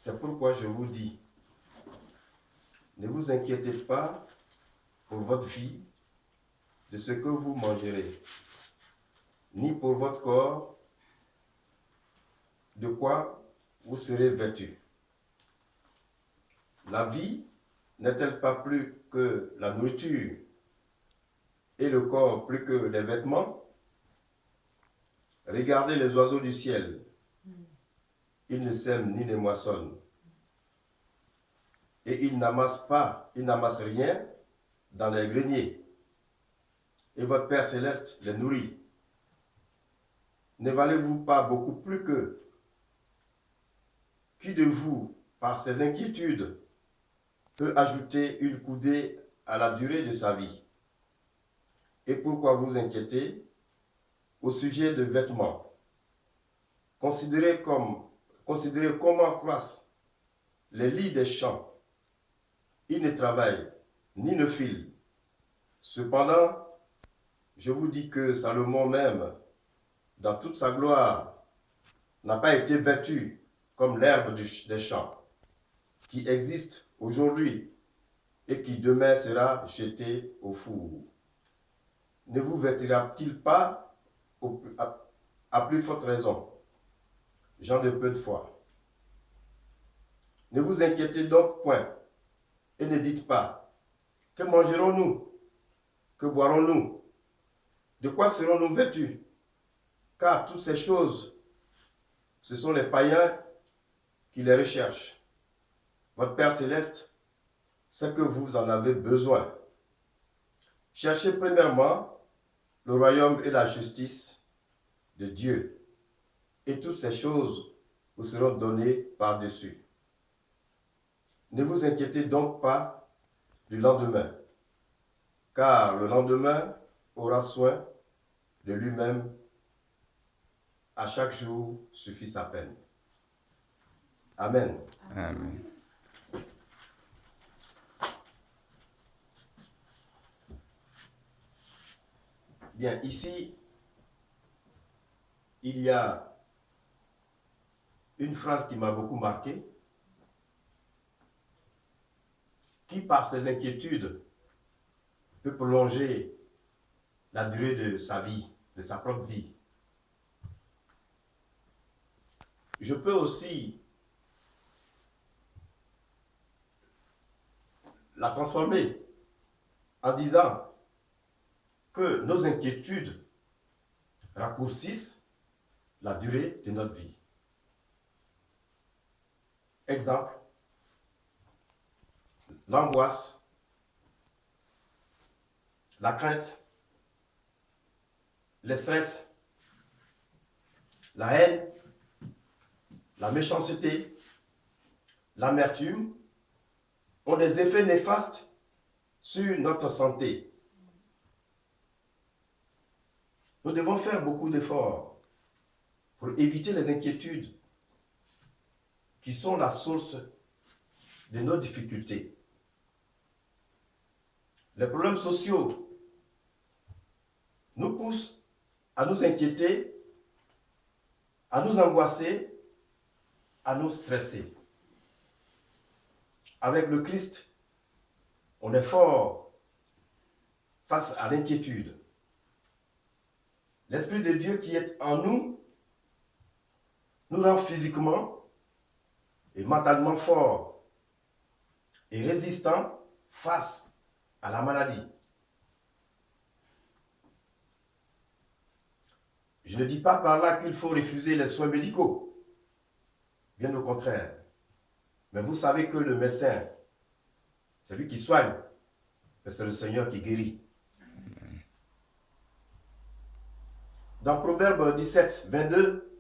C'est pourquoi je vous dis, ne vous inquiétez pas pour votre vie de ce que vous mangerez, ni pour votre corps de quoi vous serez vêtus. La vie n'est-elle pas plus que la nourriture et le corps plus que les vêtements? Regardez les oiseaux du ciel. Ils ne sèment ni ne moissonnent. Et ils n'amassent rien dans les greniers. Et votre Père céleste les nourrit. Ne valez-vous pas beaucoup plus qu'eux? Qui de vous, par ses inquiétudes, peut ajouter une coudée à la durée de sa vie? Et pourquoi vous inquiétez au sujet de vêtements? Considérez comment croissent les lits des champs. Ils ne travaillent ni ne filent. Cependant, je vous dis que Salomon même, dans toute sa gloire, n'a pas été vêtu comme l'herbe des champs, qui existe aujourd'hui et qui demain sera jeté au four. Ne vous vêtira-t-il pas à plus forte raison, gens de peu de foi? Ne vous inquiétez donc point et ne dites pas, que mangerons-nous? Que boirons-nous? De quoi serons-nous vêtus? Car toutes ces choses, ce sont les païens qui les recherchent. Votre Père céleste sait que vous en avez besoin. Cherchez premièrement le royaume et la justice de Dieu, et toutes ces choses vous seront données par-dessus. Ne vous inquiétez donc pas du lendemain, car le lendemain aura soin de lui-même. À chaque jour suffit sa peine. Amen. Amen. Bien, ici, il y a une phrase qui m'a beaucoup marqué. Qui, par ses inquiétudes, peut prolonger la durée de sa vie, de sa propre vie. Je peux aussi la transformer en disant que nos inquiétudes raccourcissent la durée de notre vie. Exemple, l'angoisse, la crainte, le stress, la haine, la méchanceté, l'amertume ont des effets néfastes sur notre santé. Nous devons faire beaucoup d'efforts pour éviter les inquiétudes qui sont la source de nos difficultés. Les problèmes sociaux nous poussent à nous inquiéter, à nous angoisser, à nous stresser. Avec le Christ, on est fort face à l'inquiétude. L'Esprit de Dieu qui est en nous nous rend physiquement et mentalement forts et résistants face à la maladie. Je ne dis pas par là qu'il faut refuser les soins médicaux, bien au contraire. Mais vous savez que le médecin, c'est lui qui soigne, mais c'est le Seigneur qui guérit. Dans Proverbe 17, 22,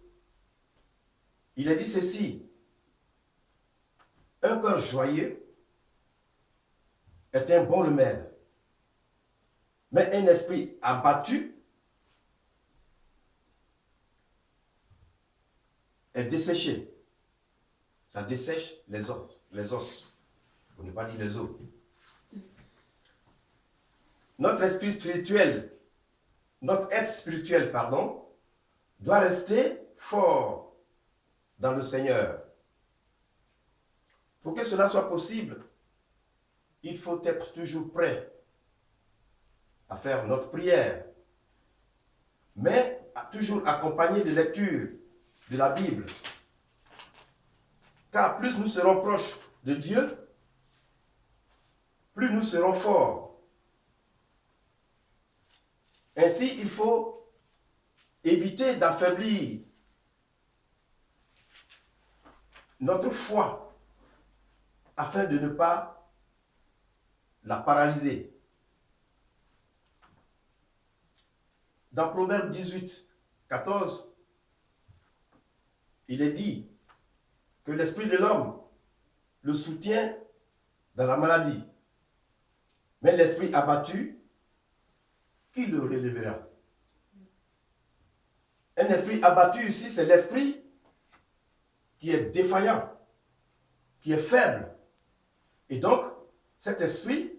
il est dit ceci: un cœur joyeux est un bon remède, mais un esprit abattu est desséché. Ça dessèche les os. Pour ne pas dire les os. Notre être spirituel, doit rester fort dans le Seigneur. Pour que cela soit possible, il faut être toujours prêt à faire notre prière, mais toujours accompagné de lecture de la Bible. Car plus nous serons proches de Dieu, plus nous serons forts. Ainsi, il faut éviter d'affaiblir notre foi afin de ne pas la paralyser. Dans Proverbe 18, 14, il est dit que l'esprit de l'homme le soutient dans la maladie, mais l'esprit abattu, qui le relèvera? Un esprit abattu ici, c'est l'esprit qui est défaillant, qui est faible. Et donc, cet esprit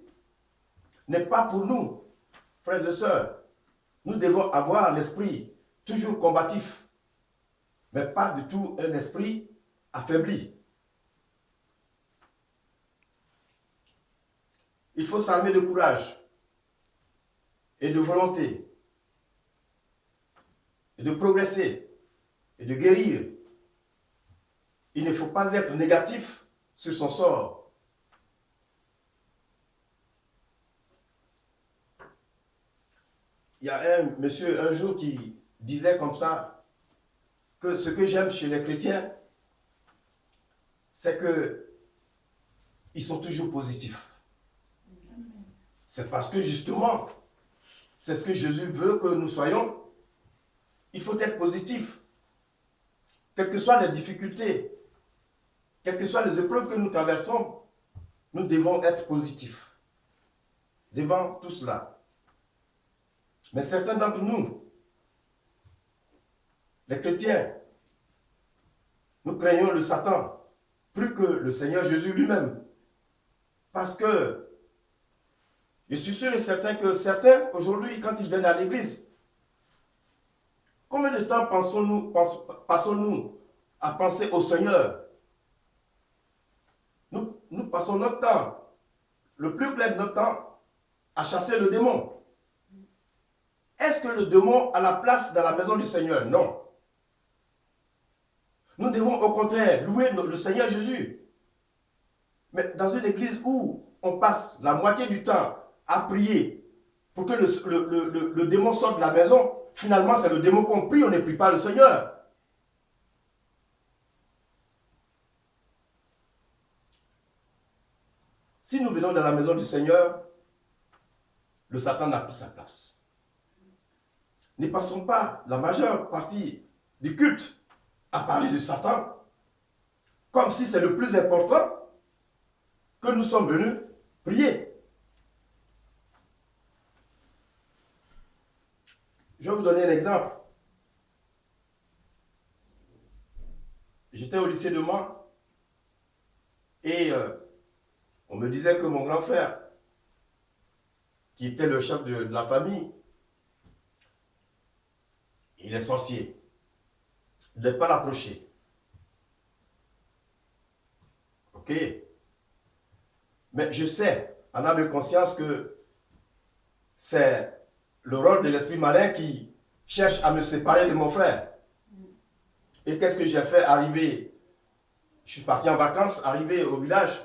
n'est pas pour nous, frères et sœurs. Nous devons avoir l'esprit toujours combatif, mais pas du tout un esprit affaibli. Il faut s'armer de courage et de volonté, et de progresser, et de guérir. Il ne faut pas être négatif sur son sort. Il y a un monsieur un jour qui disait comme ça, que ce que j'aime chez les chrétiens, c'est qu'ils sont toujours positifs. C'est parce que justement, c'est ce que Jésus veut que nous soyons. Il faut être positif. Quelles que soient les difficultés, quelles que soient les épreuves que nous traversons, nous devons être positifs devant tout cela. Mais certains d'entre nous, les chrétiens, nous craignons le Satan plus que le Seigneur Jésus lui-même. Parce que je suis sûr et certain que certains, aujourd'hui, quand ils viennent à l'église, combien de temps passons-nous à penser au Seigneur? Nous passons notre temps, le plus clair de notre temps, à chasser le démon. Est-ce que le démon a la place dans la maison du Seigneur? Non. Nous devons au contraire louer le Seigneur Jésus. Mais dans une église où on passe la moitié du temps à prier pour que le démon sorte de la maison, finalement c'est le démon qu'on prie, on ne prie pas le Seigneur. Si nous venons dans la maison du Seigneur, le Satan n'a plus sa place. Ne passons pas la majeure partie du culte à parler de Satan, comme si c'est le plus important que nous sommes venus prier. Je vais vous donner un exemple. J'étais au lycée de Mans et on me disait que mon grand frère, qui était le chef de la famille, il est sorcier. Je ne l'ai pas l'approcher. Ok? Mais je sais, en âme de conscience, que c'est le rôle de l'esprit malin qui cherche à me séparer de mon frère. Et qu'est-ce que j'ai fait? Arrivé, je suis parti en vacances, arrivé au village.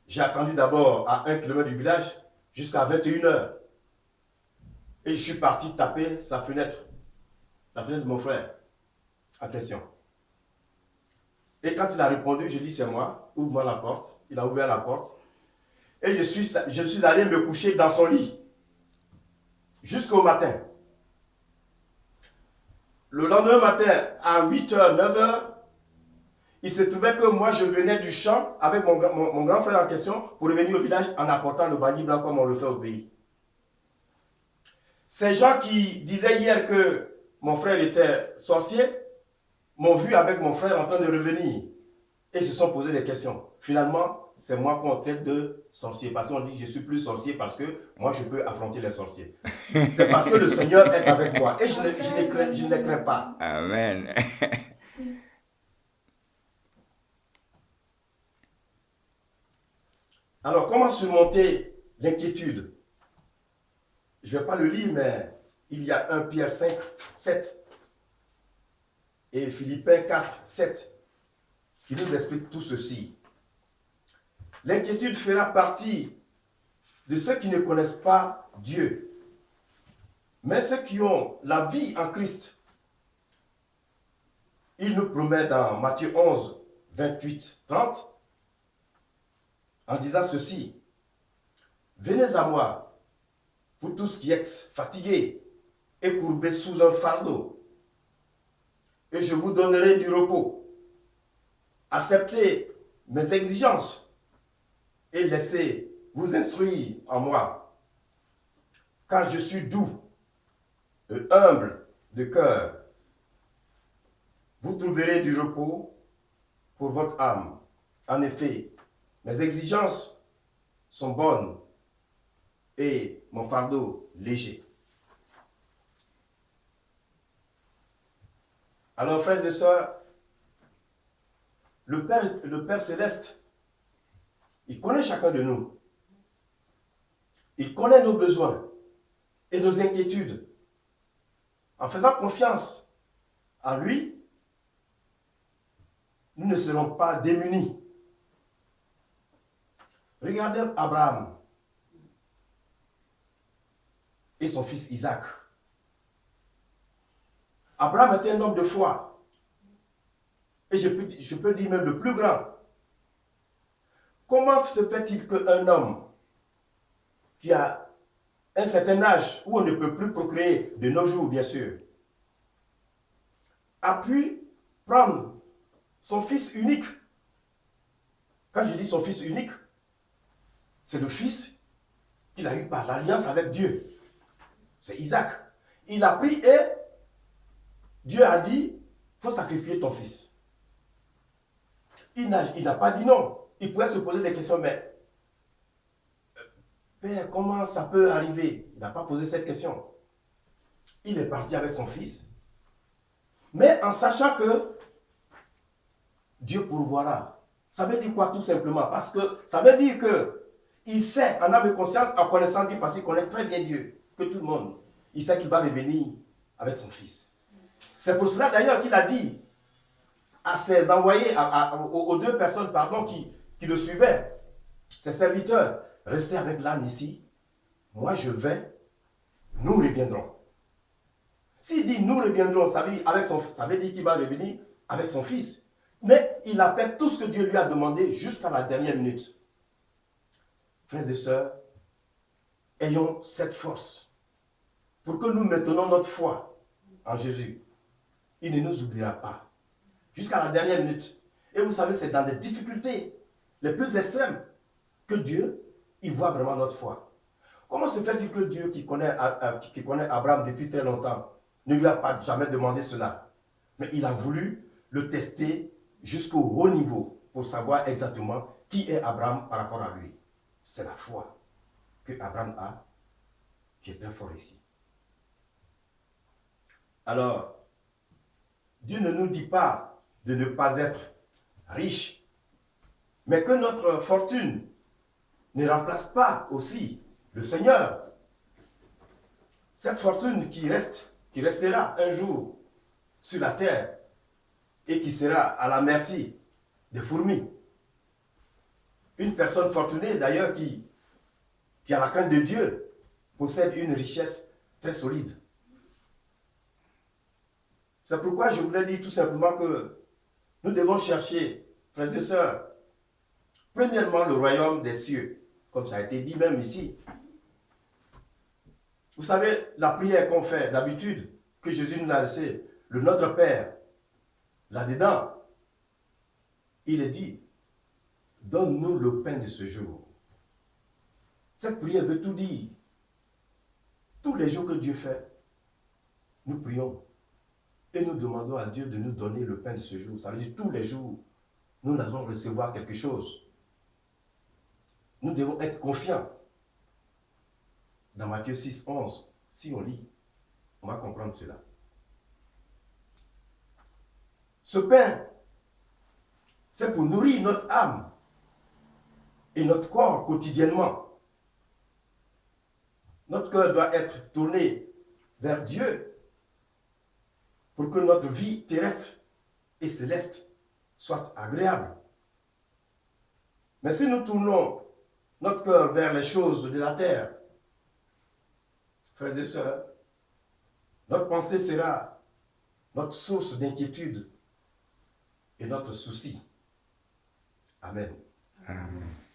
J'ai attendu d'abord à 1 km du village jusqu'à 21h. Et je suis parti taper sa fenêtre, la fenêtre de mon frère en question. Et quand il a répondu, je dis c'est moi, ouvre-moi la porte. Il a ouvert la porte. Et je suis allé me coucher dans son lit jusqu'au matin. Le lendemain matin, à 8h, 9h, il se trouvait que moi, je venais du champ avec mon grand frère en question pour revenir au village en apportant le banni blanc comme on le fait au pays. Ces gens qui disaient hier que mon frère était sorcier m'ont vu avec mon frère en train de revenir et se sont posé des questions. Finalement, c'est moi qu'on traite de sorcier parce qu'on dit je suis plus sorcier parce que moi je peux affronter les sorciers. C'est parce que le Seigneur est avec moi et je ne les crains pas. Amen. Alors, comment surmonter l'inquiétude? Je ne vais pas le lire, mais il y a 1 Pierre 5, 7 et Philippiens 4, 7 qui nous expliquent tout ceci. L'inquiétude fera partie de ceux qui ne connaissent pas Dieu. Mais ceux qui ont la vie en Christ, il nous promet dans Matthieu 11, 28, 30, en disant ceci: venez à moi, vous tous qui êtes fatigués et courbés sous un fardeau, et je vous donnerai du repos. Acceptez mes exigences et laissez vous instruire en moi, car je suis doux et humble de cœur. Vous trouverez du repos pour votre âme. En effet, mes exigences sont bonnes et mon fardeau léger. Alors, frères et sœurs, le Père Céleste, il connaît chacun de nous. Il connaît nos besoins et nos inquiétudes. En faisant confiance à lui, nous ne serons pas démunis. Regardez Abraham et son fils Isaac. Abraham était un homme de foi. Et je peux dire même le plus grand. Comment se fait-il qu'un homme qui a un certain âge, où on ne peut plus procréer de nos jours, bien sûr, a pu prendre son fils unique? Quand je dis son fils unique, c'est le fils qu'il a eu par l'alliance avec Dieu. C'est Isaac. Il a pris et Dieu a dit, il faut sacrifier ton fils. Il n'a pas dit non. Il pouvait se poser des questions, mais Père, comment ça peut arriver? Il n'a pas posé cette question. Il est parti avec son fils, mais en sachant que Dieu pourvoira. Ça veut dire quoi tout simplement? Parce que ça veut dire que il sait, en âme et conscience, en connaissant Dieu, parce qu'il connaît très bien Dieu, que tout le monde, il sait qu'il va revenir avec son fils. C'est pour cela d'ailleurs qu'il a dit à ses envoyés, aux deux personnes qui le suivaient, ses serviteurs, restez avec l'âne ici, moi je vais, nous reviendrons. S'il dit nous reviendrons, ça veut dire qu'il va revenir avec son fils. Mais il a fait tout ce que Dieu lui a demandé jusqu'à la dernière minute. Frères et sœurs, ayons cette force pour que nous maintenons notre foi en Jésus. Il ne nous oubliera pas jusqu'à la dernière minute. Et vous savez, c'est dans les difficultés les plus extrêmes que Dieu, il voit vraiment notre foi. Comment se fait-il que Dieu, qui connaît Abraham depuis très longtemps, ne lui a pas jamais demandé cela? Mais il a voulu le tester jusqu'au haut niveau pour savoir exactement qui est Abraham par rapport à lui. C'est la foi que Abraham a qui est très fort ici. Alors, Dieu ne nous dit pas de ne pas être riche, mais que notre fortune ne remplace pas aussi le Seigneur. Cette fortune qui restera un jour sur la terre et qui sera à la merci des fourmis. Une personne fortunée d'ailleurs qui a la crainte de Dieu possède une richesse très solide. C'est pourquoi je voulais dire tout simplement que nous devons chercher, frères et sœurs, premièrement le royaume des cieux, comme ça a été dit même ici. Vous savez, la prière qu'on fait d'habitude, que Jésus nous a laissé, le Notre Père, là-dedans, il est dit, donne-nous le pain de ce jour. Cette prière veut tout dire. Tous les jours que Dieu fait, nous prions et nous demandons à Dieu de nous donner le pain de ce jour. Ça veut dire tous les jours, nous allons recevoir quelque chose. Nous devons être confiants. Dans Matthieu 6, 11, si on lit, on va comprendre cela. Ce pain, c'est pour nourrir notre âme. et notre corps quotidiennement. Notre cœur doit être tourné vers Dieu pour que notre vie terrestre et céleste soit agréable. Mais si nous tournons notre cœur vers les choses de la terre, frères et sœurs, notre pensée sera notre source d'inquiétude et notre souci. Amen. Amen.